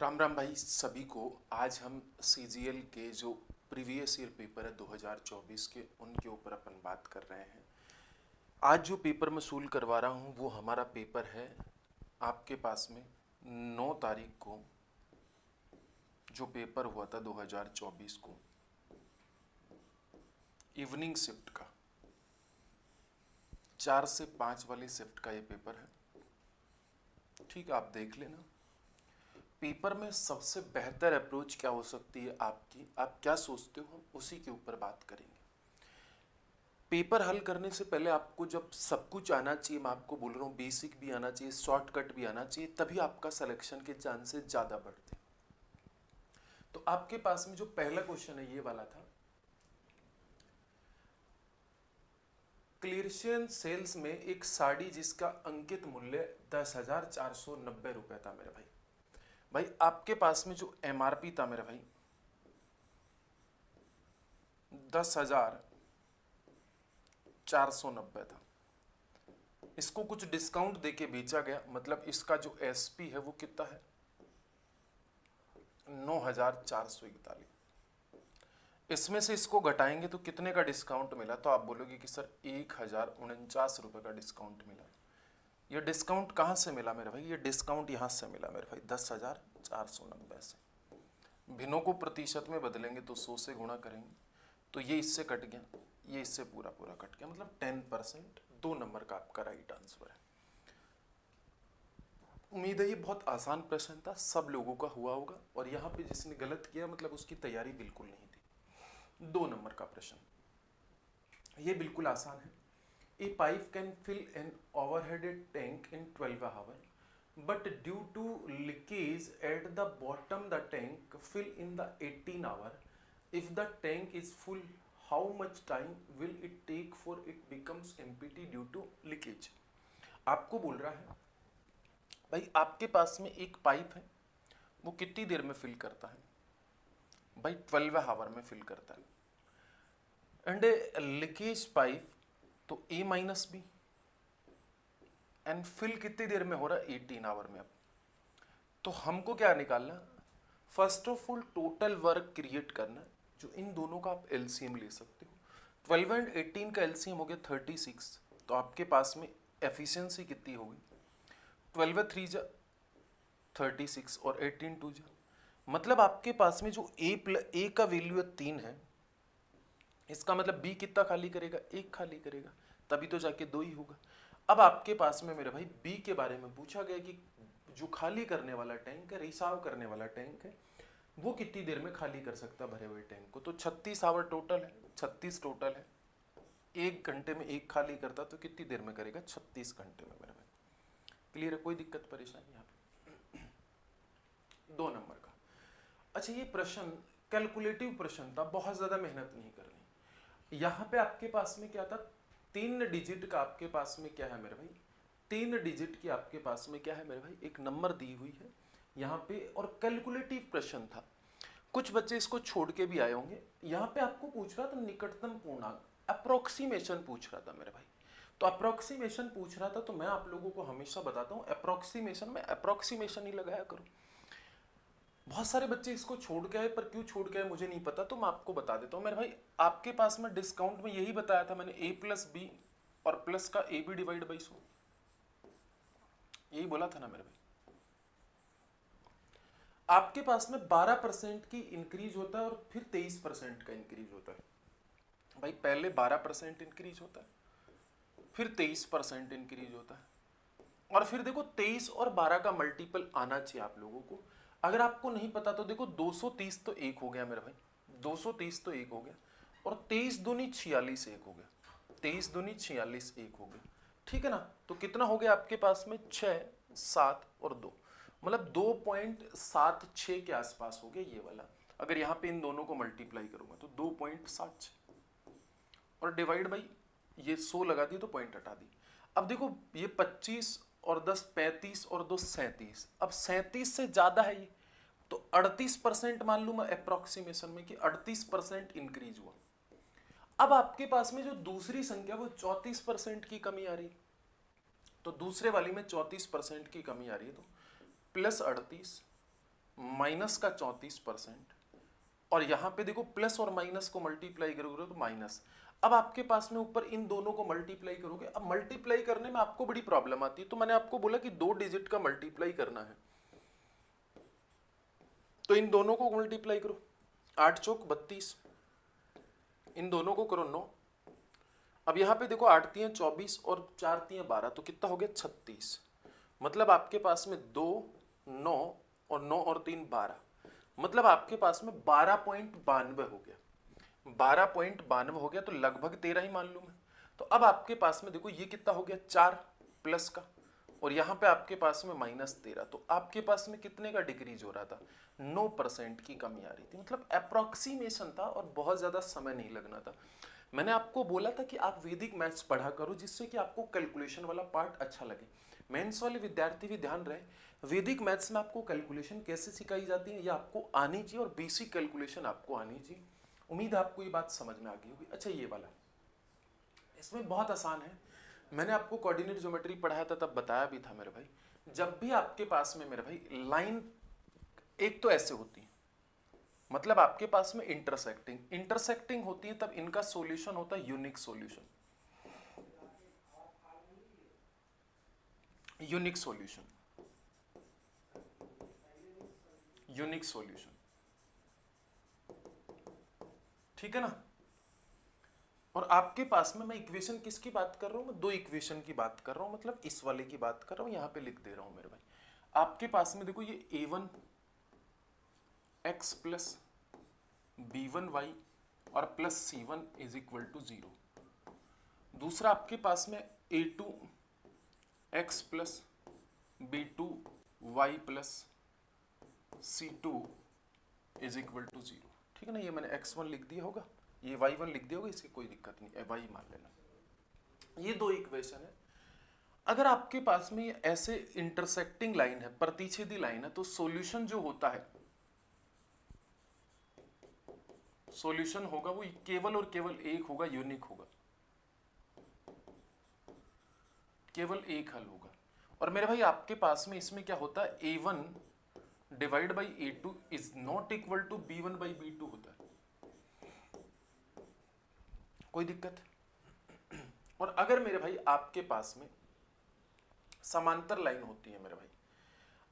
राम राम भाई सभी को। आज हम सीजीएल के जो प्रीवियस ईयर पेपर है 2024 के उनके ऊपर अपन बात कर रहे हैं। आज जो पेपर मैं सोल्व करवा रहा हूँ वो हमारा पेपर है आपके पास में 9 तारीख को जो पेपर हुआ था 2024 को इवनिंग शिफ्ट का 4 से 5 वाली शिफ्ट का ये पेपर है। ठीक है, आप देख लेना। पेपर में सबसे बेहतर अप्रोच क्या हो सकती है आपकी, आप क्या सोचते हो, हम उसी के ऊपर बात करेंगे। पेपर हल करने से पहले आपको जब सब कुछ आना चाहिए, मैं आपको बोल रहा हूँ बेसिक भी आना चाहिए, शॉर्टकट भी आना चाहिए, तभी आपका सिलेक्शन के चांसेस ज़्यादा बढ़ते हैं। तो आपके पास में जो पहला क्वेश्चन है ये वाला था, क्लियरशियन सेल्स में एक साड़ी जिसका अंकित मूल्य 10,490 रुपये था मेरे भाई। भाई आपके पास में जो एमआरपी था मेरे भाई 10,490 था। इसको कुछ डिस्काउंट देके बेचा गया, मतलब इसका जो एसपी है वो कितना है 9,441। इसमें से इसको घटाएंगे तो कितने का डिस्काउंट मिला, तो आप बोलोगे कि सर 1,049 रुपये का डिस्काउंट मिला। ये डिस्काउंट कहाँ से मिला मेरे भाई, ये डिस्काउंट यहाँ से मिला मेरे भाई 10,490 से। भिन्नों को प्रतिशत में बदलेंगे तो 100 से गुणा करेंगे तो ये इससे कट गया, ये इससे पूरा पूरा कट गया, मतलब 10%। 2 नंबर का आपका राइट आंसर है। उम्मीद है ये बहुत आसान प्रश्न था, सब लोगों का हुआ होगा, और यहाँ पे जिसने गलत किया मतलब उसकी तैयारी बिल्कुल नहीं थी। 2 नंबर का प्रश्न ये बिल्कुल आसान है। A pipe can fill an overheaded tank in 12 hour but due to leakage at the bottom the tank fill in the 18 hour. If the tank is full, how much time will it take for it becomes empty due to leakage? आपको बोल रहा है भाई आपके पास में एक pipe है, वो कितनी देर में फिल करता है, भाई 12 आवर में फिल करता है। एंड ए लीकेज पाइप तो ए माइनस बी, एंड फिल कितनी देर में हो रहा है 18 आवर में। अब तो हमको क्या निकालना, first of all total work create करना, जो इन दोनों का आप एलसीएम ले सकते हो। 12 एंड 18 का एलसीएम हो गया 36, तो आपके पास में एफिशिएंसी कितनी होगी 12 3 जा 36 और 18 2 जा, मतलब आपके पास में जो ए का वैल्यू 3 है, इसका मतलब बी कितना खाली करेगा, 1 खाली करेगा, तभी तो जाके 2 ही होगा। अब आपके पास में मेरे भाई बी के बारे में पूछा गया कि जो खाली करने वाला टैंक है, रिसाव करने वाला टैंक है, वो कितनी देर में खाली कर सकता है भरे हुए टैंक को। तो 36 आवर टोटल है, 36 टोटल है, 1 घंटे में 1 खाली करता तो कितनी देर में करेगा 36 घंटे में मेरे भाई। क्लियर है, कोई दिक्कत परेशानी यहाँ पे। 2 नंबर का। अच्छा ये प्रश्न कैलकुलेटिव प्रश्न था, बहुत ज्यादा मेहनत नहीं करनी। यहाँ पे आपके पास में क्या था, 3 डिजिट का आपके पास में क्या है मेरे भाई, 3 डिजिट की आपके पास में क्या है मेरे भाई, एक नंबर दी हुई है यहाँ पे, और कैलकुलेटिव प्रश्न था। कुछ बच्चे इसको छोड़ के भी आए होंगे। यहाँ पे आपको पूछ रहा था निकटतम पूर्णांक, अप्रोक्सीमेशन पूछ रहा था मेरे भाई। तो अप्रोक्सीमेशन पूछ रहा था तो मैं आप लोगों को हमेशा बताता हूँ अप्रोक्सीमेशन में अप्रोक्सीमेशन ही लगाया करो। बहुत सारे बच्चे इसको छोड़ के आए, पर क्यों छोड़ के आए मुझे नहीं पता, तो मैं आपको बता देता हूँ मेरे भाई। आपके पास में डिस्काउंट में यही बताया था मैंने, ए प्लस बी और प्लस का ए बी डिवाइड बाई 100, यही बोला था ना मेरे भाई। आपके पास में 12% की इंक्रीज होता है और फिर 23% का इंक्रीज होता है। भाई पहले 12% इंक्रीज होता है, फिर 23% इंक्रीज होता है, और फिर देखो 23 और 12 का मल्टीपल आना चाहिए आप लोगों को। अगर आपको नहीं पता तो देखो 230 तो 1 हो गया मेरे भाई, 230 तो 1 हो गया, और 23 दूनी 46 1 हो गया, 23 दूनी 46 1 हो गया, ठीक है ना। तो कितना हो गया आपके पास में 6 7 और 2, मतलब 2.76 के आसपास हो गया ये वाला। अगर यहाँ पे इन दोनों को मल्टीप्लाई करूंगा तो 2.76, और डिवाइड बाई ये 100 लगा दी तो पॉइंट हटा दी। अब देखो ये 25 और 10 35 और 2 37, अब 37 से ज्यादा है ये, तो 38% मान लू मैं अप्रोक्सीमेशन में कि 38% इंक्रीज हुआ। अब आपके पास में जो दूसरी संख्या वो 34% की कमी आ रही है, तो दूसरे वाली में 34% की कमी आ रही है, तो +38 माइनस का 34%, और यहाँ पे देखो प्लस और माइनस को मल्टीप्लाई करोगे तो माइनस। अब आपके पास में ऊपर इन दोनों को मल्टीप्लाई करोगे, अब मल्टीप्लाई करने में आपको बड़ी प्रॉब्लम आती है, तो मैंने आपको बोला कि 2 डिजिट का मल्टीप्लाई करना है, तो इन दोनों को मल्टीप्लाई करो, 8 चौक 32, इन दोनों को करो 9। अब यहाँ पे देखो 8 तियां 24 और 4 तियां 12, तो कितना हो गया 36। मतलब आपके पास में 2 9 और 9 और 3 12, मतलब आपके पास में 12.92 हो गया, 12.92 हो गया, तो लगभग 13 ही मान लूं मैं। तो अब आपके पास में देखो ये कितना हो गया 4 प्लस का, और यहाँ पे आपके पास में -13, तो आपके पास में कितने का डिक्रीज हो रहा था, 9% की कमी आ रही थी। मतलब अप्रोक्सीमेशन था और बहुत ज्यादा समय नहीं लगना था। मैंने आपको बोला था कि आप वैदिक मैथ्स पढ़ा करो, जिससे कि आपको कैलकुलेशन वाला पार्ट अच्छा लगे। मेंस वाले विद्यार्थी भी ध्यान रहे, वैदिक मैथ्स में आपको कैलकुलेशन कैसे सिखाई जाती है ये आपको आनी चाहिए, और बेसिक कैलकुलेशन आपको आनी चाहिए। उम्मीद है आपको ये बात समझ में आ गई होगी। अच्छा ये वाला, इसमें बहुत आसान है, मैंने आपको कोऑर्डिनेट ज्योमेट्री पढ़ाया था तब बताया भी था मेरे भाई, जब भी आपके पास में मेरे भाई लाइन एक तो ऐसे होती है, मतलब आपके पास में इंटरसेक्टिंग होती है, तब इनका सॉल्यूशन होता है unique solution. Unique solution, unique solution, ठीक है ना। और आपके पास में, मैं इक्वेशन किसकी बात कर रहा हूं, मैं 2 इक्वेशन की बात कर रहा हूं, मतलब इस वाले की बात कर रहा हूं, यहां पे लिख दे रहा हूं मेरे भाई। आपके पास में देखो ये a1x प्लस b1y और plus c1 is equal to 0। दूसरा आपके पास में a2x plus b2y plus c2 is equal to 0, ठीक है ना। ये मैंने x1 लिख दिया होगा, ये y1 लिख दिया होगा, इसकी कोई दिक्कत नहीं, y मान लेना। ये 2 इक्वेशन है। अगर आपके पास में ये ऐसे इंटरसेक्टिंग लाइन है, प्रतिच्छेदी लाइन है, तो सॉल्यूशन जो होता है, सॉल्यूशन होगा वो केवल और केवल एक होगा, यूनिक होगा, केवल एक हल होगा। और मेरे भाई आपके पास में इसमें क्या होता है, a1 divide by a2 is not equal to b1 by b2 होता है, कोई दिक्कत। और अगर मेरे भाई आपके पास में समांतर लाइन होती है मेरे भाई,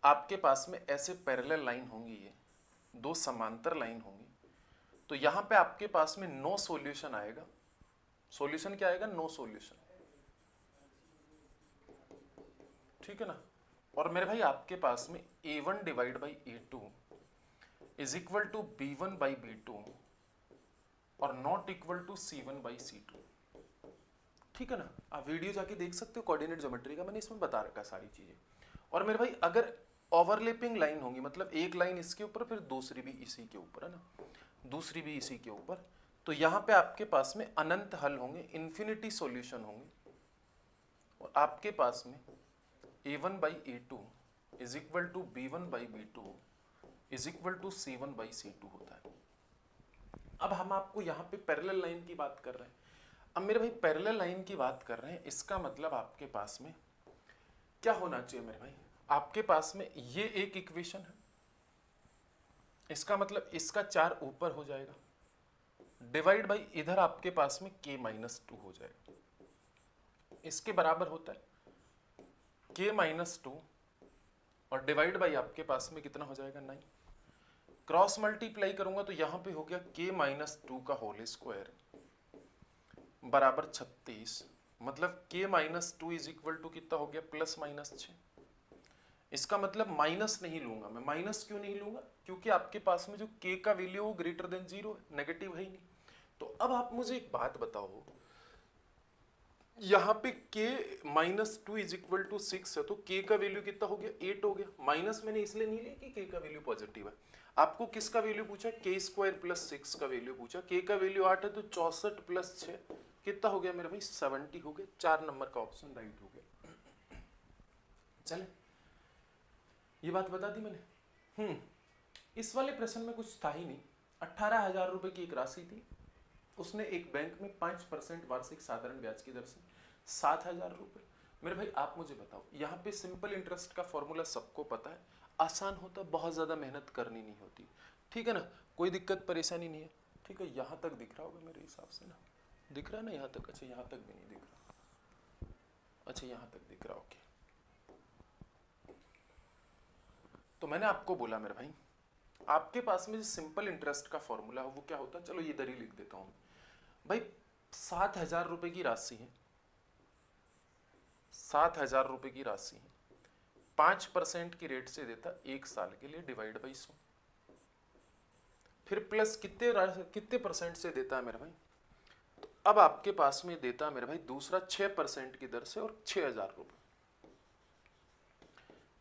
आपके पास में ऐसे पैरेलल लाइन होंगी, ये 2 समांतर लाइन होंगी, तो यहां पे आपके पास में नो सॉल्यूशन आएगा। सॉल्यूशन क्या आएगा, नो सॉल्यूशन, ठीक है ना। और मेरे भाई आपके पास में a1 divide by a2 is equal to b1 by b2 और not equal to c1 by c2, ठीक है ना। आप वीडियो जाके देख सकते हो कोऑर्डिनेट ज्योमेट्री का, मैंने इसमें बता रखा है सारी चीजें। और मेरे भाई अगर ओवरलैपिंग लाइन होंगी, मतलब एक लाइन इसके ऊपर फिर दूसरी भी इसी के ऊपर, है ना, दूसरी भी इसी के ऊपर, तो यहां पे आपके पास में अनंत हल होंगे, इन्फिनिटी सॉल्यूशन होंगे। और आपके पास में a1 by a2 is equal to b1 by b2 is equal to c1 by c2 होता है। अब हम आपको यहाँ पे पैरेलल लाइन की बात कर रहे हैं। अब मेरे भाई पैरेलल लाइन की बात कर रहे हैं, इसका मतलब आपके पास में क्या होना चाहिए मेरे भाई, आपके पास में ये एक इक्वेशन है, इसका मतलब इसका 4 ऊपर हो जाएगा, डिवाइड बाई इधर आपके पास में k-2 हो जाएगा, इसके बराबर होता है k-2 और डिवाइड बाई आपके पास में कितना हो जाएगा 9। क्रॉस मल्टीप्लाई करूंगा तो यहां पे हो गया k-2 का होल स्क्वायर बराबर 36, मतलब k-2 इज इक्वल टू कितना हो गया +-6। इसका मतलब माइनस नहीं लूंगा मैं, माइनस क्यों नहीं लूंगा, क्योंकि आपके पास में जो k का वैल्यू वो ग्रेटर देन 0 है, नेगेटिव है ही नहीं। तो अब आप मुझे एक बात बताओ, यहाँ पे k-2 इज इक्वल टू 6 है, तो k का वैल्यू कितना हो गया 8 हो गया। माइनस मैंने इसलिए नहीं लिया कि k का वैल्यू पॉजिटिव है, आपको किसका वैल्यू पूछा, k² + 6 का वैल्यू पूछा, k का वैल्यू 8 है, तो 64 + 6 कितना हो गया मेरे भाई 70 हो गया। 4 नंबर का ऑप्शन राइट हो गया। चले, ये बात बता दी मैंने। इस वाले प्रश्न में कुछ था ही नहीं। 18,000 रुपए की एक राशि थी, उसने एक बैंक में 5% वार्षिक साधारण ब्याज की दर से 7,000 रुपए। मेरे भाई आप मुझे बताओ, यहाँ पे सिंपल इंटरेस्ट का फॉर्मूला सबको पता है, आसान होता, बहुत ज़्यादा मेहनत करनी नहीं होती, ठीक है ना, कोई दिक्कत परेशानी नहीं है, ठीक है। यहाँ तक दिख रहा होगा मेरे हिसाब से ना, दिख रहा है ना यहाँ तक? अच्छा यहाँ तक भी नहीं दिख रहा, अच्छा यहाँ तक दिख रहा, ओके। तो मैंने आपको बोला मेरे भाई, आपके पास में जो सिंपल इंटरेस्ट का फॉर्मूला है वो क्या होता है, चलो ये इधर ही लिख देता हूँ भाई। 7,000 रुपये की राशि है, 7,000 रुपये की राशि है, 5% की रेट से देता 1 साल के लिए, डिवाइड बाई 100, फिर प्लस कितने परसेंट से देता है मेरे भाई। तो अब आपके पास में देता है मेरे भाई दूसरा 6% की दर से, और 6,000 रुपये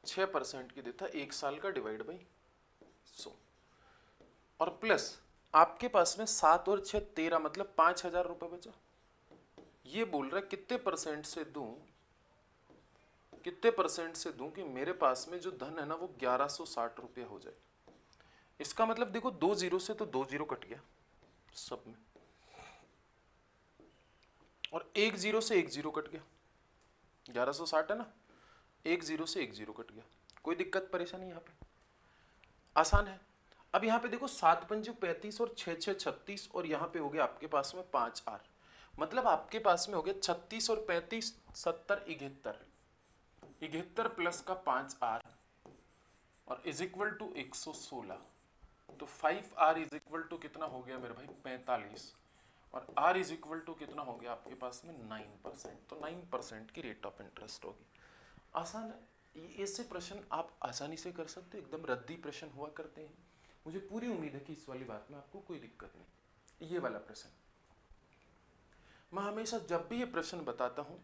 6% की देता 1 साल का, डिवाइड बाई 100, और प्लस आपके पास में 7 और 6 13, मतलब 5,000 रुपये बचा। ये बोल रहा है कितने परसेंट से दूं, कितने परसेंट से दूं कि मेरे पास में जो धन है ना वो 1160 रुपये हो जाए। इसका मतलब देखो 2 जीरो से तो 2 जीरो कट गया सब में, और 1 जीरो से 1 जीरो कट गया, 1160 है ना, 1 जीरो से 1 जीरो कट गया, कोई दिक्कत परेशानी यहाँ पे, आसान है। अब यहाँ पे देखो 7 पंजे 35 और 6 6 36, और यहाँ पे हो गया आपके पास में 5 आर, मतलब आपके पास में हो गया 36 और 35 70 71 प्लस का 5 आर, और इज इक्वल टू 116। तो 5 आर इज इक्वल टू कितना हो गया मेरे भाई 45, और आर इज इक्वल टू कितना हो गया आपके पास में 9%। तो 9% की रेट ऑफ इंटरेस्ट होगी। आसान है, ऐसे प्रश्न आप आसानी से कर सकते हो, एकदम रद्दी प्रश्न हुआ करते हैं। मुझे पूरी उम्मीद है कि इस वाली बात में आपको कोई दिक्कत नहीं। ये वाला प्रश्न मैं हमेशा जब भी ये प्रश्न बताता हूँ,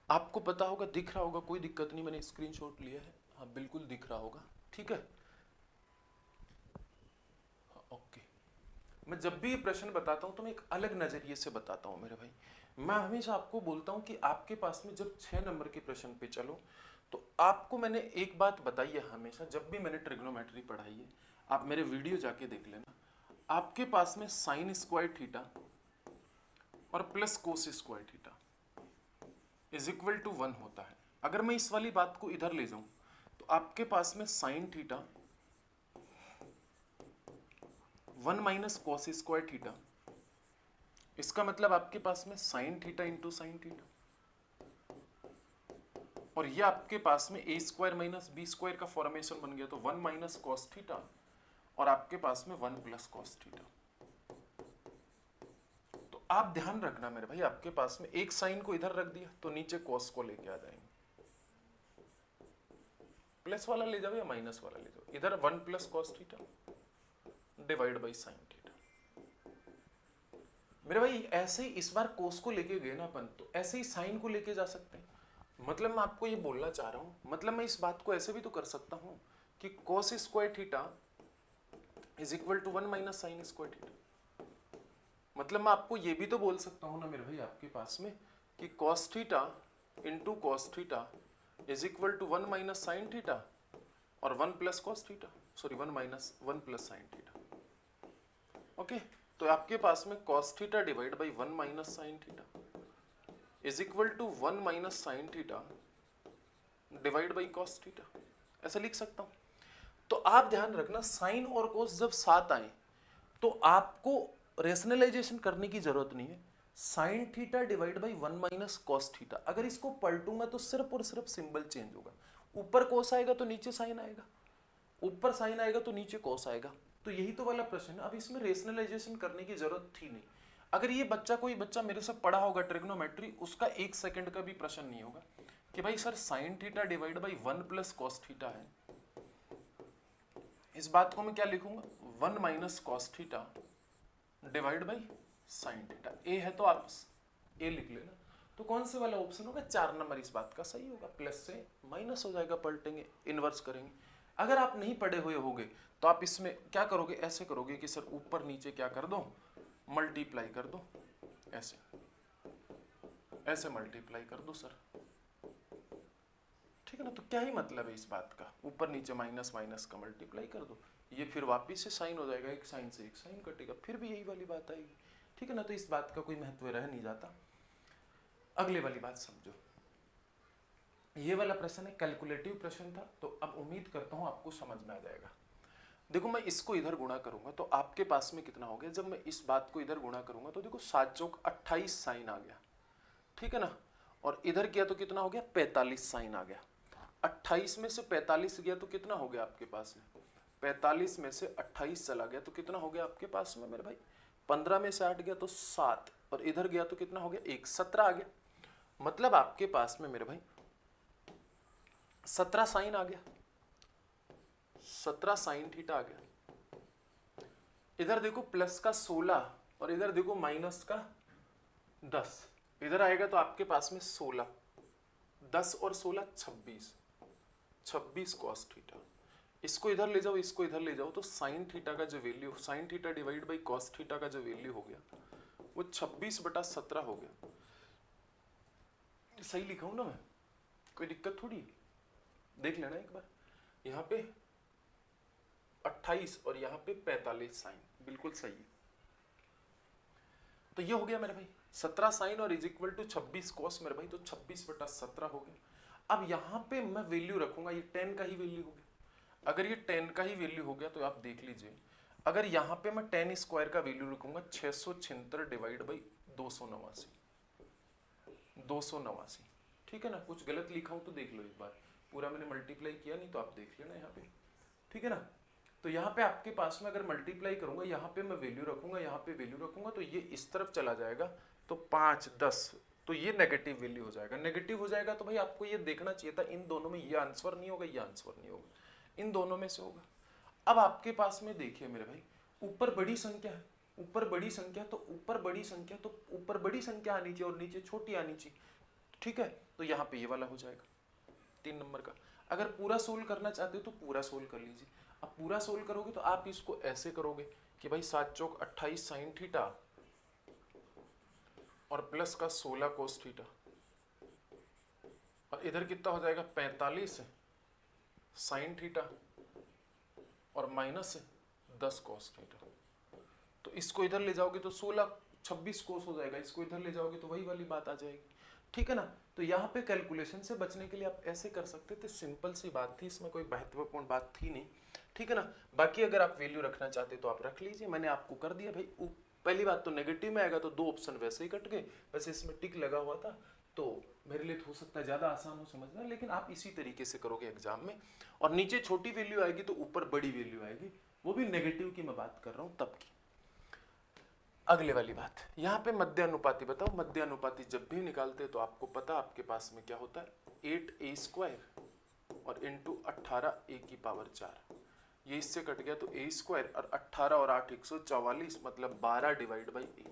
आपको पता होगा, दिख रहा होगा, कोई दिक्कत नहीं, मैंने स्क्रीनशॉट लिया है, हाँ बिल्कुल दिख रहा होगा, ठीक है। हाँ, ओके। मैं जब भी ये प्रश्न बताता हूँ तो मैं एक अलग नजरिए से बताता हूँ मेरे भाई। मैं हमेशा आपको बोलता हूँ कि आपके पास में जब 6 नंबर के प्रश्न पे चलो, तो आपको मैंने एक बात बताई है हमेशा, जब भी मैंने ट्रिग्नोमेट्री पढ़ाई है, आप मेरे वीडियो जाके देख लेना, आपके पास में साइन स्क्वायर थीटा और plus cos square theta is equal to 1 होता है। अगर मैं इस वाली बात को इधर ले जाऊं तो आपके पास में sine theta 1 minus cos square theta, इसका मतलब आपके पास में sine theta into sine theta, और ये आपके पास में ए स्क्वायर माइनस बी स्क्वायर का फॉर्मेशन बन गया, तो 1 माइनस कॉस थीटा, और आपके पास में 1 प्लस कॉस थीटा। तो आप ध्यान रखना मेरे भाई, आपके पास में एक साइन को इधर रख दिया तो नीचे कॉस को लेके आ जाएंगे, प्लस वाला ले जाओ या माइनस वाला ले जाओ, इधर 1 plus cos theta divide by sine theta. मेरे भाई ऐसे ही इस बार कोस को लेके गए ना अपन, तो ऐसे ही साइन को लेके जा सकते हैं। मतलब मैं आपको ये बोलना चाह रहा हूं, मतलब मैं इस बात को ऐसे भी तो कर सकता हूं कि cos square theta is equal to 1 minus sine square theta. मतलब मैं आपको ये भी तो बोल सकता हूं ना मेरे भाई आपके पास में कि cos theta into cos theta is equal to 1 minus sine theta और 1 plus cos theta, sorry 1 plus sine theta. Okay, तो आपके पास में cos theta divide by 1 minus sine theta is equal to 1 minus sine theta divide by cos theta, ऐसा लिख सकता हूं। तो आप ध्यान रखना, साइन और कोस जब साथ आए तो आपको रेशनलाइजेशन करने की जरूरत नहीं है। Sign theta divide by 1 minus cos theta, अगर इसको पलटूंगा तो सिर्फ और सिर्फ सिंबल चेंज होगा, ऊपर कोस आएगा तो नीचे साइन आएगा, ऊपर साइन आएगा तो नीचे कॉस आएगा। तो यही तो वाला प्रश्न है, अब इसमें रेशनलाइजेशन करने की जरूरत थी नहीं। अगर ये बच्चा, कोई बच्चा मेरे से पढ़ा होगा ट्रिग्नोमेट्री, उसका 1 सेकंड का भी प्रश्न नहीं होगा कि भाई sir sine theta divide by 1 plus cos theta है, इस बात को मैं क्या लिखूंगा 1 minus cos theta divide by sine theta. ए है तो आप ए लिख लेना। तो कौन से वाला ऑप्शन होगा 4 नंबर इस बात का सही होगा, प्लस से माइनस हो जाएगा, पलटेंगे इन्वर्स करेंगे। अगर आप नहीं पढ़े हुए होगे तो आप इसमें क्या करोगे, ऐसे करोगे कि सर ऊपर नीचे क्या कर दो, मल्टीप्लाई कर दो, ऐसे ऐसे मल्टीप्लाई कर दो सर, ठीक है ना। तो क्या ही मतलब है इस बात का, ऊपर नीचे माइनस माइनस का मल्टीप्लाई कर दो, ये फिर वापिस से साइन हो जाएगा, एक साइन से एक साइन कटेगा, फिर भी यही वाली बात आएगी, ठीक है ना। तो इस बात का कोई महत्व रह नहीं जाता। अगले वाली बात समझो, ये वाला प्रश्न है, कैलकुलेटिव प्रश्न था, तो अब उम्मीद करता हूं आपको समझ में आ जाएगा। देखो मैं इसको इधर गुणा करूंगा तो आपके पास में कितना हो गया, जब मैं इस बात को इधर गुणा करूंगा तो देखो 7 चौक 28 साइन आ गया, ठीक है ना, और इधर किया तो कितना हो गया 45 साइन आ गया। 28 में से 45 गया तो कितना हो गया आपके पास में, 45 में से 28 चला गया तो कितना हो गया आपके पास में मेरे भाई, 15 में से 8 गया तो 7, और इधर गया तो कितना हो गया 1, 17 आ गया। मतलब आपके पास में मेरे भाई 17 साइन आ गया, 17 साइन थीटा आ गया। इधर देखो प्लस का 16 और इधर देखो माइनस का 10, इधर आएगा तो आपके पास में 16, 10 और 16 26, 26 कॉस थीटा। इसको इधर ले जाओ, इसको इधर ले जाओ तो साइन थीटा का जो value, sign theta divide by cos theta का जो वैल्यू हो गया वो 26/17 हो गया। सही लिखा हूं ना मैं, कोई दिक्कत थोड़ी, देख लेना एक बार। यहाँ पे 28 और यहाँ पे 45 साइन, बिल्कुल सही है। तो ये हो गया मेरे भाई 17 साइन और इज इक्वल टू 26 कॉस मेरे भाई, तो 26/17 हो गया। अब यहाँ पे मैं वैल्यू रखूंगा, ये 10 का ही वैल्यू हो गया। अगर ये 10 का ही वैल्यू हो गया तो आप देख लीजिए, अगर यहाँ पे मैं 10 स्क्वायर का वैल्यू रखूंगा 676 डिवाइड बाई 289, 289, ठीक है ना। कुछ गलत लिखा हूं तो देख लो एक बार, पूरा मैंने मल्टीप्लाई किया नहीं तो आप देख लेना यहाँ पे, ठीक है ना। तो यहाँ पे आपके पास में अगर मल्टीप्लाई करूंगा, यहाँ पे मैं वैल्यू रखूंगा, यहाँ पे वैल्यू रखूंगा, तो ये इस तरफ चला जाएगा तो 5, 10, तो ये नेगेटिव वैल्यू हो जाएगा। नेगेटिव हो जाएगा तो भाई आपको ये देखना चाहिए था इन दोनों में ये आंसर नहीं होगा, ये आंसर नहीं होगा, इन दोनों में से होगा। अब आपके पास में देखिए मेरे भाई, ऊपर बड़ी संख्या है, ऊपर बड़ी संख्या, तो ऊपर बड़ी संख्या, तो ऊपर बड़ी संख्या आनी चाहिए और नीचे छोटी आनी चाहिए, ठीक है। तो यहाँ पे ये वाला हो जाएगा 3 नंबर का। अगर पूरा सोल्व करना चाहते हो तो पूरा सोल्व कर लीजिए। अब पूरा सोल्व करोगे तो आप इसको ऐसे करोगे कि भाई 7 चौक 28 साइन थीटा और प्लस का 16 कोस थीटा, और इधर कितना हो जाएगा 45 साइन थीटा और माइनस 10 कोस थीटा। तो इसको इधर ले जाओगे तो 16 26 कोस हो जाएगा, इसको इधर ले जाओगे तो वही वाली बात आ जाएगी, ठीक है ना। तो यहाँ पे कैलकुलेशन से बचने के लिए आप ऐसे कर सकते थे, सिंपल सी बात थी, इसमें कोई महत्वपूर्ण बात थी नहीं, ठीक है ना। बाकी अगर आप वैल्यू रखना चाहते तो आप रख लीजिए, मैंने आपको कर दिया भाई। पहली बात तो नेगेटिव में आएगा तो 2 ऑप्शन वैसे ही कट गए, वैसे इसमें टिक लगा हुआ था तो मेरे लिए हो सकता है ज़्यादा आसान हो समझना, लेकिन आप इसी तरीके से करोगे एग्जाम में। और नीचे छोटी वैल्यू आएगी तो ऊपर बड़ी वैल्यू आएगी, वो भी नेगेटिव की मैं बात कर रहा हूँ तब की। अगले वाली बात, यहाँ पे मध्य अनुपाती बताओ। मध्य अनुपाती जब भी निकालते हैं तो आपको पता आपके पास में क्या होता है, 8a² और इंटू 18a⁴, ये इससे कट गया तो a² और 18 और 8 144, मतलब 12 divide by A,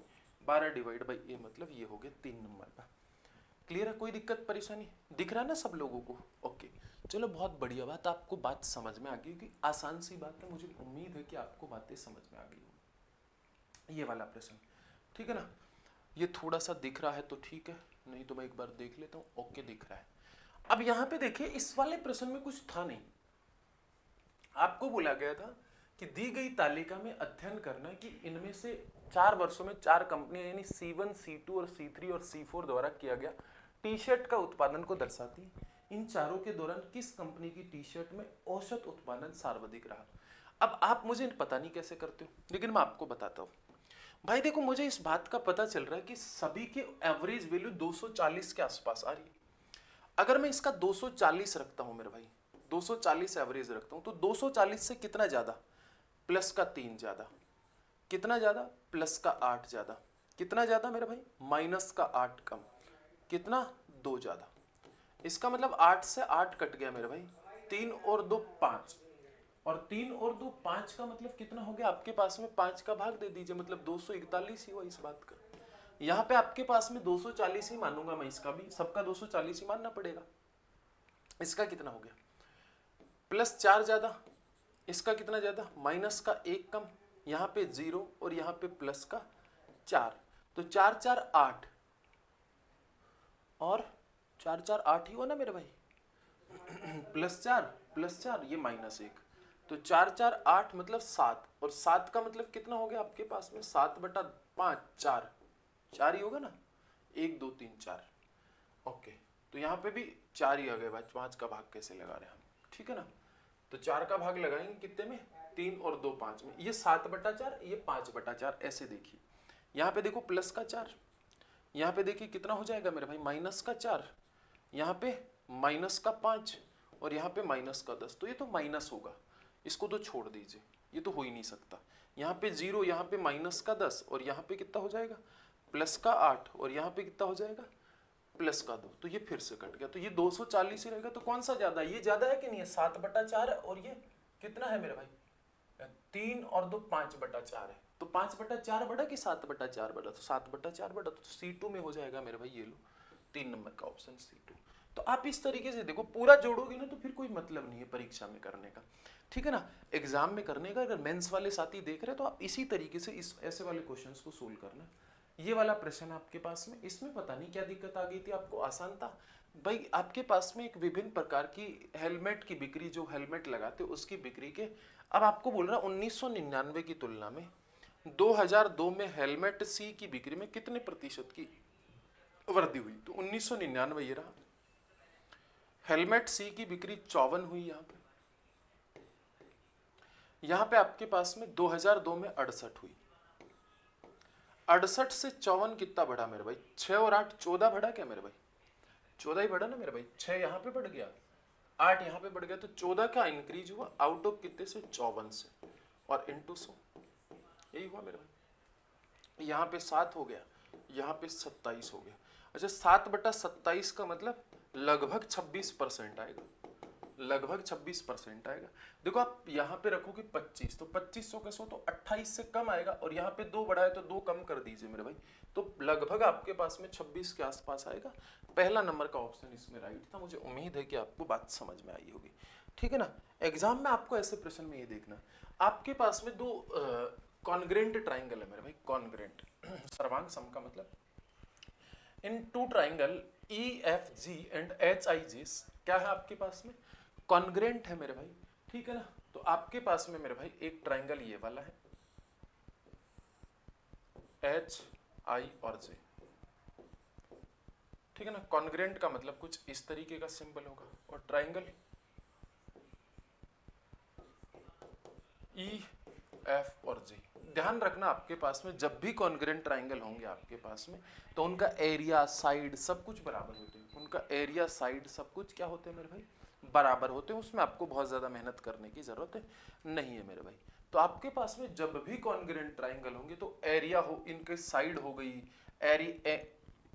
12 divide by A मतलब ये हो गया 3 नंबर का। क्लियर है, कोई दिक्कत परेशानी दिख रहा है ना सब लोगों को? ओके चलो बहुत बढ़िया बात, आपको बात समझ में आ गई, क्योंकि आसान सी बात है, मुझे उम्मीद है कि आपको बातें समझ में आ गई। ये वाला प्रश्न, ठीक है ना। ये थोड़ा सा दिख रहा है तो ठीक है, नहीं तो मैं एक बार देख लेता हूँ। ओके दिख रहा है। अब यहाँ पे देखिए, इस वाले प्रश्न में कुछ था नहीं, आपको बोला गया था कि दी गई तालिका में अध्ययन करना कि इनमें से 4 वर्षों में 4 कंपनियां यानी C1, C2 और C3 और C4 द्वारा किया गया टी शर्ट का उत्पादन को दर्शाती है। इन चारों के दौरान किस कंपनी की टी शर्ट में औसत उत्पादन सर्वाधिक रहा। अब आप मुझे पता नहीं कैसे करते हो, लेकिन मैं आपको बताता हूँ। भाई देखो, मुझे इस बात का पता चल रहा है कि सभी के एवरेज वैल्यू 240 के आसपास आ रही है। अगर मैं इसका 240 रखता हूं मेरे भाई, 240 एवरेज रखता हूं, तो 240 से कितना ज्यादा, प्लस का 3 ज्यादा, कितना ज्यादा, प्लस का 8 ज्यादा, कितना ज्यादा मेरे भाई, माइनस का 8 कम, कितना, 2 ज्यादा। इसका मतलब 8 से 8 कट गया मेरे भाई, 3 और 2 5, और 3 और 2 5 का मतलब कितना हो गया आपके पास में, 5 का भाग दे दीजिए, मतलब 241 ही हुआ इस बात का। यहाँ पे आपके पास में 240 ही मानूंगा मैं, इसका भी सबका 240 ही मानना पड़ेगा। इसका कितना हो गया, प्लस 4 ज्यादा, इसका कितना ज्यादा, माइनस का 1 कम, यहाँ पे 0 और यहाँ पे प्लस का 4, तो 4 4 8 और 4 4 8 ही हुआ ना मेरे भाई, प्लस 4 ये माइनस 1, तो 4 4 8 मतलब 7, और 7 का मतलब कितना हो गया आपके पास में, 7/5 4 ही होगा ना, 1 2 3 4। ओके तो यहाँ पे भी 4 ही आ गए भाई, 5 का भाग कैसे लगा रहे हैं हम, ठीक है ना। तो 4 का भाग लगाएंगे कितने में, 3 और 2 5 में, ये 7/4, ये 5/4, ऐसे देखिए। यहाँ पे देखो प्लस का 4, यहाँ पे देखिए कितना हो जाएगा मेरे भाई, माइनस का 4, यहाँ पे माइनस का 5, और यहाँ पे माइनस का 10। तो ये तो माइनस होगा, इसको तो छोड़ दीजिए, ये तो हो ही नहीं सकता। यहाँ पे 0, यहाँ पे माइनस का 10, और यहाँ पे कितना हो जाएगा, प्लस का 8, और यहाँ पे कितना हो जाएगा, प्लस का 2। तो ये फिर से कट गया, तो ये 240 ही रहेगा। तो कौन सा ज्यादा है, ये ज्यादा है कि नहीं है, 7/4 है, और ये कितना है मेरे भाई, 3 और 2 5/4 है। तो 5/4 बड़ा कि 7/4 बड़ा, तो 7/4 बड़ा, तो C2 में हो जाएगा मेरे भाई, ये लो 3 नंबर का ऑप्शन C2। तो आप इस तरीके से देखो, पूरा जोड़ोगे ना तो फिर कोई मतलब नहीं है परीक्षा में करने का, ठीक है ना, एग्जाम में करने का। अगर मेंस वाले साथी देख रहे हैं तो आप इसी तरीके से इस ऐसे वाले क्वेश्चंस को सोल्व करना। ये वाला प्रश्न आपके पास में, इसमें पता नहीं क्या दिक्कत आ गई थी आपको, आसान था भाई। आपके पास में एक विभिन्न प्रकार की हेलमेट की बिक्री, जो हेलमेट लगाते उसकी बिक्री के, अब आपको बोल रहा 1999 की तुलना में 2002 में हेलमेट सी की बिक्री में कितने प्रतिशत की वृद्धि हुई। तो 1999 ये रहा, हेलमेट सी की बिक्री 54 हुई। यहाँ पे आपके पास में 2002 में 68 हुई। 68 से 54 कितना बढ़ा मेरे भाई, 6 और 8 14 बढ़ा क्या मेरे भाई, 14 ही बढ़ा ना मेरे भाई। 6 यहाँ पे बढ़ गया, 8 यहाँ पे बढ़ गया, तो 14 का इंक्रीज हुआ आउट ऑफ कितने से, 54 से, और इंटू 100, यही हुआ मेरे भाई। यहाँ पे 7 हो गया, यहाँ पे 27 हो गया। अच्छा, 7/27 का मतलब लगभग 26% आएगा, लगभग 26% आएगा। देखो आप यहाँ पे रखोगे 25, तो 2500 के 100 तो 28 से कम आएगा, और यहाँ पे 2 बढ़ा है तो 2 कम कर दीजिए मेरे भाई, तो लगभग आपके पास में 26 के आसपास आएगा। पहला नंबर का ऑप्शन इसमें राइट था। मुझे उम्मीद है कि आपको बात समझ में आई होगी, ठीक है ना। एग्जाम में आपको ऐसे प्रश्न में ये देखना, आपके पास में 2 कॉन्ग्रेंट ट्राइंगल है मेरे भाई, कॉन्ग्रेंट सर्वांग सम का मतलब, इन 2 ट्राइंगल EFG एंड HIG क्या है आपके पास में, कॉन्ग्रेंट है मेरे भाई, ठीक है ना। तो आपके पास में मेरे भाई एक ट्राइंगल ये वाला है HI और J, ठीक है ना। कॉन्ग्रेंट का मतलब कुछ इस तरीके का सिंबल होगा, और ट्राइंगल EF और J। ध्यान रखना आपके पास में जब भी कॉन्ग्रेंट ट्राइंगल होंगे आपके पास में, तो उनका एरिया साइड सब कुछ बराबर होते हैं, उनका एरिया साइड सब कुछ क्या होते हैं मेरे भाई, बराबर होते हैं। उसमें आपको बहुत ज्यादा मेहनत करने की जरूरत नहीं है मेरे भाई। तो आपके पास में जब भी कॉन्ग्रेंट ट्राइंगल होंगे तो एरिया हो, इनके साइड हो गई,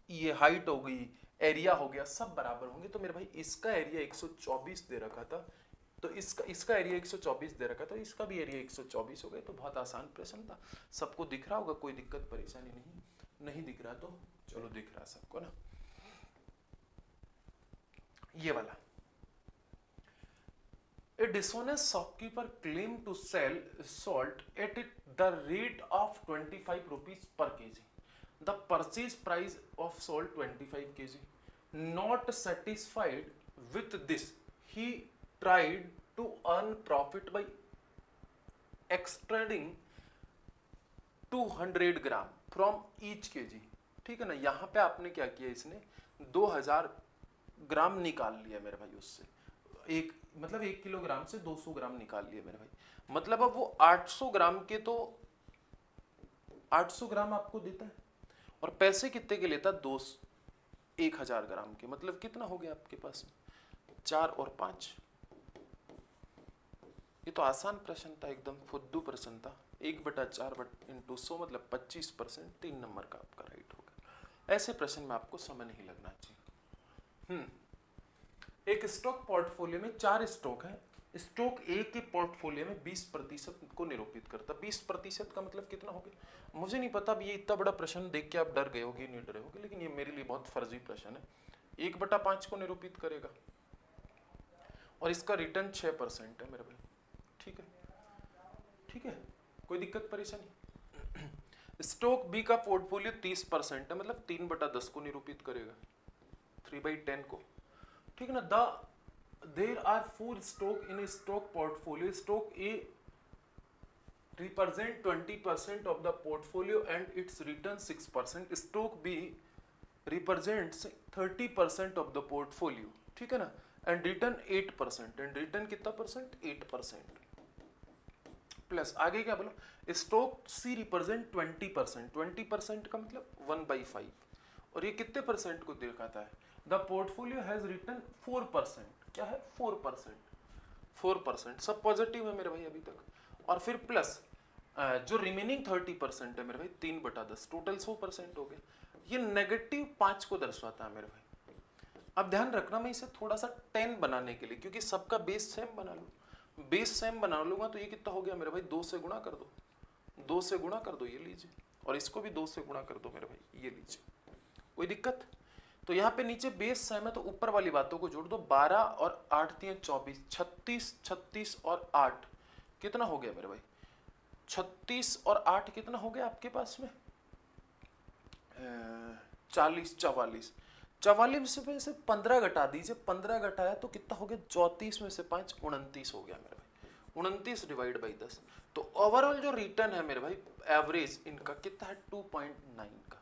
ये हाइट हो गई, एरिया हो गया, सब बराबर होंगे। तो मेरे भाई इसका एरिया 124 दे रखा था, तो इसका एरिया 124 दे रखा था, इसका भी एरिया 124 हो गया। तो बहुत आसान प्रश्न था, सबको दिख रहा होगा, कोई दिक्कत परेशानी नहीं दिख रहा तो चलो दिख रहा सबको ना। ये वाला, A dishonest shopkeeper claimed to sell salt at the rate of 25 rupees per kg. The purchase price of salt 25 kg. Not satisfied with this, he tried to earn profit by extracting 200 gram from each kg, ठीक है ना। यहाँ पे आपने क्या किया, इसने 2000 ग्राम निकाल लिया मेरे भाई उससे, एक मतलब 1 किलोग्राम से 200 ग्राम निकाल लिए मेरे भाई। मतलब अब वो 800 ग्राम के, तो 800 ग्राम आपको देता है, और पैसे कितने के लेता, 1000 ग्राम के। मतलब कितना हो गया आपके पास, 4 और 5। ये तो आसान प्रश्न था, एकदम फुद्दू प्रश्न था। 1/4 इंटू 100 मतलब 25%, 3 नंबर का आपका राइट होगा। ऐसे प्रश्न में आपको समय नहीं लगना चाहिए। एक स्टॉक पोर्टफोलियो में 4 स्टॉक है। स्टॉक ए के पोर्टफोलियो में 20% को निरूपित करता। 20% का मतलब कितना हो गया, मुझे नहीं पता। अब ये इतना बड़ा प्रश्न देख के आप डर गए होगे, नहीं डरे होगे, लेकिन ये मेरे लिए बहुत फर्जी प्रश्न है। 1/5 को निरूपित करेगा, और इसका रिटर्न 6% है मेरे भाई, ठीक है, ठीक है, कोई दिक्कत परेशानी। स्टॉक बी का पोर्टफोलियो 30% है, मतलब 3/10 को निरूपित करेगा, 3/10 को, ठीक है ना। There are 4 stock in stock portfolio. Stock A represent 20% of the portfolio and its return 6%. Stock B represents 30% of the portfolio, ठीक है ना, एंड रिटर्न 8%, एंड रिटर्न कितना परसेंट, 8%, प्लस आगे क्या बोला, स्टॉक सी रिप्रेजेंट 20%, 20% का मतलब 1/5, और ये कितने परसेंट को दिखाता है, द पोर्टफोलियो हैज रिटर्न 4%, क्या है 4%, 4%, सब पॉजिटिव है मेरे भाई अभी तक, और फिर प्लस जो रिमेनिंग 30% है मेरे भाई 3/10, टोटल 100% हो गया, ये नेगेटिव 5 को दर्शाता है मेरे भाई। अब ध्यान रखना, मैं इसे थोड़ा सा 10 बनाने के लिए, क्योंकि सबका बेस सेम बना लूँ, बेस सेम बना लूंगा तो ये कितना हो गया मेरे भाई, 2 से गुणा कर दो, 2 से गुणा कर दो, ये लीजिए, और इसको भी 2 से गुणा कर दो मेरे भाई, ये लीजिए, कोई दिक्कत। तो यहाँ पे नीचे बेस सेम है तो ऊपर वाली बातों को जोड़ दो, 12 और 8 3 24, 36, 36 और 8 कितना हो गया मेरे भाई, 36 और 8 कितना हो गया आपके पास में, 40, 44, 44 में से 15 घटा दीजिए, 15 घटाया तो कितना हो गया, 34 में से 5 29 हो गया मेरे भाई, 29 डिवाइड बाई 10, तो ओवरऑल जो रिटर्न है मेरे भाई एवरेज इनका कितना है 2.9 का,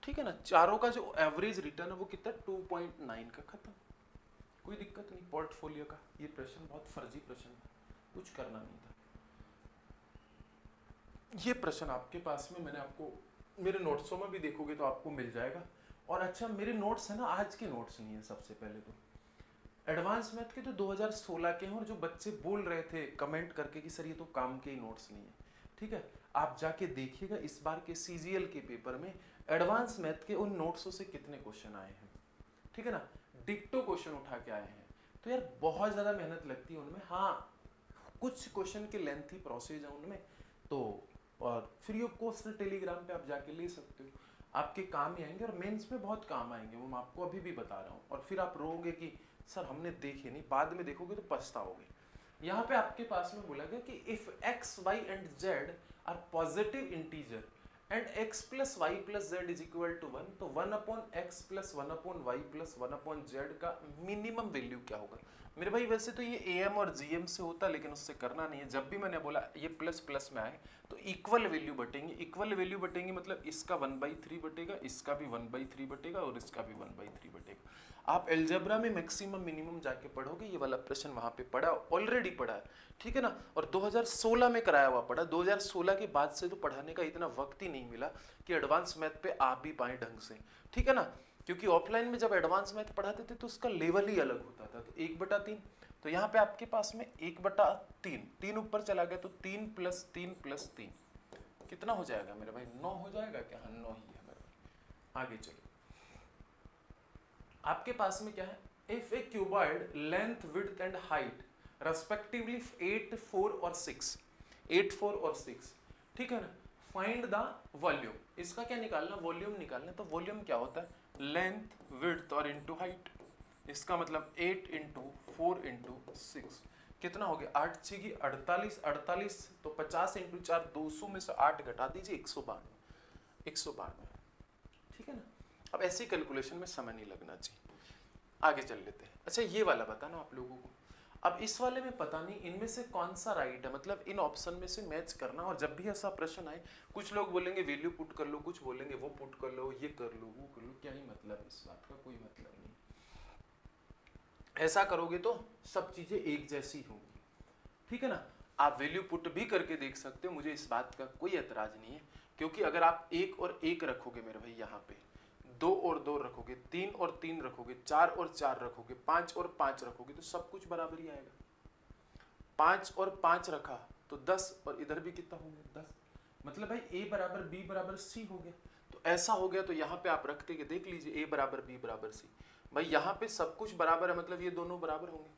ठीक है ना, चारों का जो एवरेज रिटर्न है वो कितना 2.9 का, खत्म, कोई दिक्कत नहीं। पोर्टफोलियो का ये प्रश्न बहुत फर्जी प्रश्न था, कुछ करना नहीं था, ये प्रश्न आपके पास में मैंने आपको मेरे नोट्सों में भी देखोगे तो आपको मिल जाएगा। और अच्छा मेरे नोट्स है ना, आज के नोट्स नहीं है, सबसे पहले तो एडवांस मैथ के तो 2016 के हैं, और जो बच्चे बोल रहे थे कमेंट करके कि सर ये तो काम के ही नोट्स नहीं है, ठीक है, आप जाके देखिएगा इस बार के सीजीएल के पेपर में एडवांस मैथ के उन नोट्सों से कितने क्वेश्चन आए हैं, ठीक है ना, डिक्टो क्वेश्चन उठा के आए हैं, तो यार बहुत ज़्यादा मेहनत लगती है उनमें, हाँ कुछ क्वेश्चन के लेंथी प्रोसेस है उनमें, तो और फ्री ऑफ कॉस्ट टेलीग्राम पे आप जाके ले सकते हो, आपके काम ही आएंगे, और मेंस में बहुत काम आएंगे, वो मैं आपको अभी भी बता रहा हूँ, और फिर आप रोओगे कि सर हमने देखे नहीं, बाद में देखोगे तो पछताओगे। यहाँ पे आपके पास में बोला गया कि if x, y and z are positive integer and x plus Y plus Z is equal to 1, तो 1/x plus 1/y plus 1/z का मिनिमम वैल्यू क्या होगा। मेरे भाई वैसे तो ये am और gm से होता, लेकिन उससे करना नहीं है, जब भी मैंने बोला ये प्लस प्लस में आए तो इक्वल वैल्यू बटेंगे, इक्वल वैल्यू बटेंगे मतलब इसका 1/3 बटेगा, इसका भी 1/3 बटेगा, और इसका भी 1/3 बटेगा। आप एल्जेब्रा में मैक्सिमम मिनिमम जाके पढ़ोगे, ये वाला प्रश्न वहां पे पढ़ा, ऑलरेडी पढ़ा है, ठीक है ना, और 2016 में कराया हुआ पढ़ा, 2016 के बाद से तो पढ़ाने का इतना वक्त ही नहीं मिला कि एडवांस मैथ पे आप भी पाए ढंग से, ठीक है ना, क्योंकि ऑफलाइन में जब एडवांस मैथ पढ़ाते थे तो उसका लेवल ही अलग होता था, तो 1/3, तो यहाँ पे आपके पास में 1/3, 3 ऊपर चला गया तो 3 + 3 + 3 कितना हो जाएगा मेरे भाई, 9 हो जाएगा क्या, हाँ 9 ही है मेरे भाई। आगे चलो, आपके पास में क्या है, if A cuboid length width and height respectively 8, 4 और 6, 8, 4 और 6, ठीक है ना, फाइंड द वॉल्यूम, इसका क्या निकालना, वॉल्यूम निकालना, तो वॉल्यूम क्या होता है, लेंथ विड्थ और इनटू हाइट, इसका मतलब 8 × 4 × 6 कितना हो गया, 8 6 की 48, 48 तो 50 × 4 200 में से 8 घटा दीजिए 192, 192, ठीक है ना। अब ऐसी कैलकुलेशन में समय नहीं लगना चाहिए, आगे चल लेते हैं। अच्छा ये वाला बताना आप लोगों को, अब इस वाले में पता नहीं इनमें से कौन सा राइट है, मतलब इन ऑप्शन में से मैच करना, और जब भी ऐसा प्रश्न आए कुछ लोग बोलेंगे वैल्यू पुट कर लो, कुछ बोलेंगे वो पुट कर लो, ये कर लो वो कर लो, क्या ही मतलब, इस बात का कोई मतलब नहीं, ऐसा करोगे तो सब चीजें एक जैसी होंगी, ठीक है ना। आप वैल्यू पुट भी करके देख सकते हो, मुझे इस बात का कोई एतराज नहीं है, क्योंकि अगर आप 1 और 1 रखोगे मेरे भाई, यहाँ पे 2 और 2 रखोगे, 3 और 3 रखोगे, 4 और 4 रखोगे, 5 और 5 रखोगे, तो सब कुछ बराबर ही आएगा। 5 और 5 रखा तो 10, और इधर भी कितना हो गया 10, मतलब भाई A = B = C हो गया, तो ऐसा हो गया, तो यहाँ पे आप रखते के देख लीजिए A = B = C, भाई यहाँ पे सब कुछ बराबर है, मतलब ये दोनों बराबर होंगे।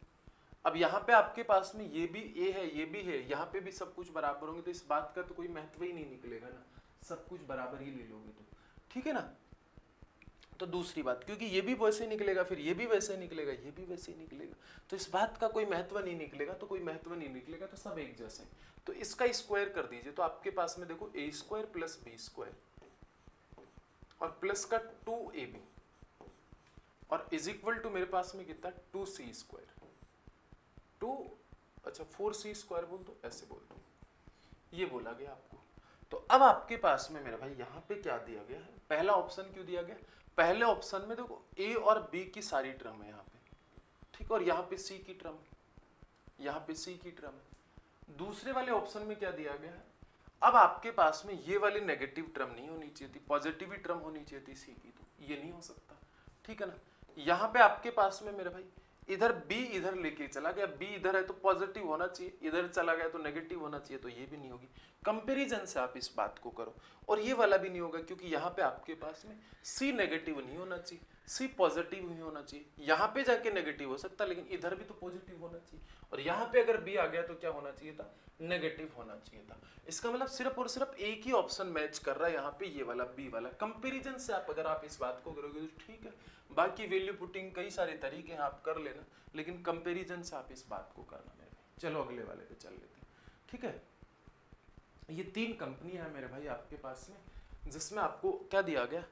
अब यहाँ पे आपके पास में ये भी A है, ये भी है, यहाँ पे भी सब कुछ बराबर होंगे, तो इस बात का तो कोई महत्व ही नहीं निकलेगा ना, सब कुछ बराबर ही ले लोगे तो, ठीक है ना। तो दूसरी बात, क्योंकि ये भी वैसे ही निकलेगा, फिर ये भी वैसे ही निकलेगा, ये भी वैसे ही निकलेगा, तो इस बात का कोई महत्व नहीं निकलेगा, तो कोई महत्व नहीं निकलेगा, तो सब एक जैसे हैं। तो इसका स्क्वायर कर दीजिए, तो आपके पास में देखो A² + B² और प्लस का 2AB और इज इक्वल टू मेरे पास में कितना 2C², 2 अच्छा 4C² बोल दो, ऐसे बोल दो, ये बोला गया आपको। तो अब आपके पास में मेरे भाई यहाँ पे क्या दिया गया है, पहला ऑप्शन क्यों दिया गया, पहले ऑप्शन में देखो ए और बी की सारी टर्म है यहाँ पे, ठीक, और यहाँ पे सी की टर्म है, यहाँ पे सी की टर्म है। दूसरे वाले ऑप्शन में क्या दिया गया है, अब आपके पास में ये वाली नेगेटिव टर्म नहीं होनी चाहिए थी, पॉजिटिव ही टर्म होनी चाहिए थी सी की, तो ये नहीं हो सकता, ठीक है ना। यहाँ पे आपके पास में मेरे भाई इधर b इधर लेके चला गया, b इधर है तो पॉजिटिव होना चाहिए, इधर चला गया तो नेगेटिव होना चाहिए, तो ये भी नहीं होगी। कंपैरिजन से आप इस बात को करो, और ये वाला भी नहीं होगा क्योंकि यहाँ पे आपके पास में c नेगेटिव नहीं होना चाहिए, c पॉजिटिव ही होना चाहिए। यहाँ पे जाके नेगेटिव हो सकता लेकिन इधर भी तो पॉजिटिव होना चाहिए, और यहाँ पे अगर b आ गया तो क्या होना चाहिए था, नेगेटिव होना चाहिए था। इसका मतलब सिर्फ और सिर्फ एक ही ऑप्शन मैच कर रहा है यहाँ पे, ये वाला बी वाला। कंपैरिजन से आप अगर आप इस बात को करोगे तो ठीक है, बाकी वैल्यू पुटिंग कई सारे तरीके हैं आप कर लेना, लेकिन कंपैरिजन से आप इस बात को करना मेरे भाई। चलो अगले वाले पे चल लेते हैं, ठीक है। ये 3 कंपनी है मेरे भाई आपके पास में, जिसमें आपको क्या दिया गया,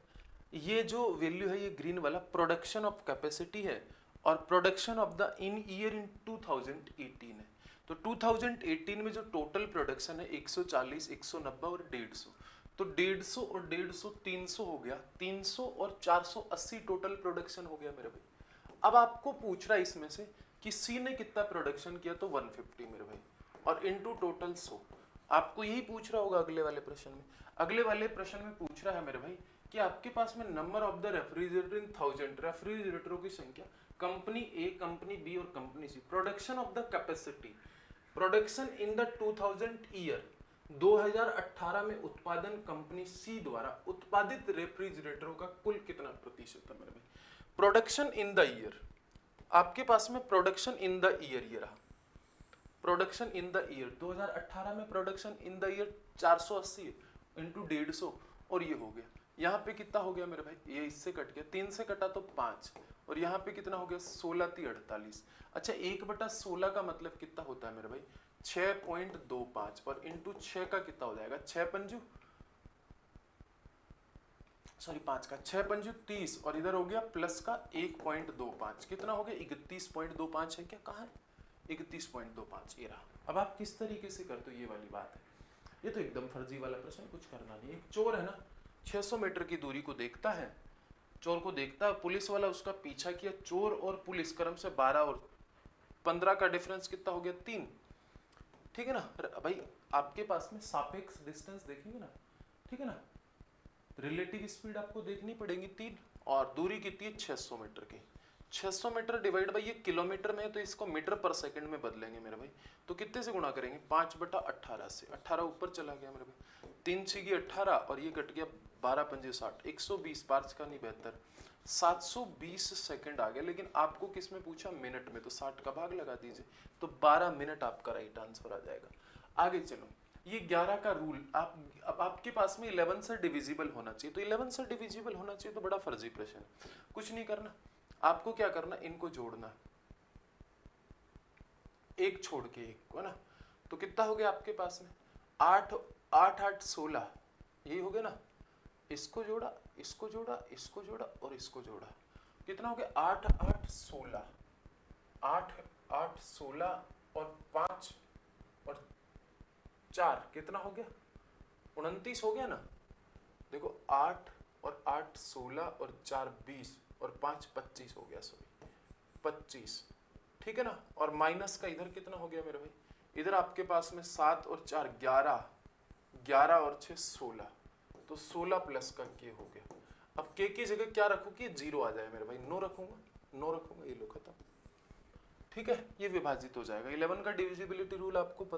ये जो वैल्यू है ये ग्रीन वाला प्रोडक्शन ऑफ कैपेसिटी है, और production of the in year in 2018 है। तो 2018 में जो टोटल प्रोडक्शन है 140, 190 और 150, तो 150 और 150 300 हो गया, 300 और 480 टोटल प्रोडक्शन हो गया मेरे भाई। अब आपको पूछ रहा है इसमें से कि सी ने कितना प्रोडक्शन किया, तो 150 मेरे भाई, और इनटू टोटल 100। आपको यही पूछ रहा होगा अगले वाले प्रश्न में। अगले वाले प्रश्न में पूछ रहा है मेरे भाई कि आपके पास में number of the refrigerator in 1000, रेफ्रिजरेटरों की संख्या, कंपनी ए, कंपनी बी और company C. Production of the capacity, production in the 2000 year, 2018 में उत्पादन कंपनी सी द्वारा उत्पादित रेफ्रिजरेटरों का कुल कितना प्रतिशत है मेरे भाई। प्रोडक्शन इन द ईयर, आपके पास में प्रोडक्शन इन द ईयर ये रहा, प्रोडक्शन इन द ईयर 2018 में production in the year 480 into 150, और ये हो गया। यहाँ पे कितना हो गया मेरे भाई, ये इससे कट गया, 3 से कटा तो 5, और यहाँ पे कितना हो गया 16 × 48। अच्छा 1/16 का मतलब कितना होता है मेरे भाई, 6.25, और इंटू 6 का कितना हो जाएगा, 5 का 6 पंजू 30, और इधर हो गया प्लस का 1.25, कितना हो गया 31.25 है क्या, कहाँ है 31.25, ये रहा। अब आप किस तरीके से करते हो, ये वाली बात है। ये तो एकदम फर्जी वाला प्रश्न, कुछ करना नहीं। एक चोर है ना, 600 मीटर की दूरी को देखता है, चोर को देखता है, पुलिस वाला उसका पीछा किया, चोर और पुलिस क्रम से 12 और 15 का डिफरेंस कितना हो गया, 3, ठीक है ना भाई। आपके पास में सापेक्ष डिस्टेंस देखेंगे ना, ठीक है ना, रिलेटिव स्पीड आपको देखनी पड़ेगी 3, और दूरी कितनी है 600 मीटर की। 600 मीटर डिवाइड बाई ये किलोमीटर में है, तो इसको मीटर पर सेकंड में बदलेंगे मेरे भाई, तो कितने से गुणा करेंगे, 5/18 से, 18 ऊपर चला गया मेरे भाई, 3 6 18, और ये कट गया 12 पंजे 60, 120, पार्ट्स का नहीं बेहतर, 720 सेकंड आ गया। लेकिन आपको किस में पूछा, मिनट में, तो 60 का भाग लगा दीजिए, तो 12 मिनट आपका राइट आंसर आ जाएगा। आगे चलो, ये 11 का रूल, अब आपके पास में 11 से डिविजिबल होना चाहिए, तो 11 से डिविजिबल होना चाहिए, तो बड़ा फर्जी प्रश्न है। कुछ नहीं करना, आपको क्या करना, इनको जोड़ना, एक छोड़ के एक को ना, तो कितना हो गया आपके पास में 8 8 8 16, यही हो गया ना। इसको जोड़ा, इसको जोड़ा, इसको जोड़ा और इसको जोड़ा, कितना हो गया 8 8 16, 8 8 16 और 5 और 4 कितना हो गया 29 हो गया ना। देखो 8 और 8 16 और 4 20 और 5 25 हो गया, सॉरी 25, ठीक है ना। और माइनस का इधर कितना हो गया मेरे भाई, इधर आपके पास में 7 और 4 11, 11 और 6 16, तो 16 प्लस का के हो गया। अब के की जगह क्या रखूं कि 0 आ जाए मेरे भाई, 9 रखूंगा, 9 रखूंगा, ये लो खत्म, ठीक है। ये विभाजित हो जाएगा। 11 का डिविजिबिलिटी रूल आपको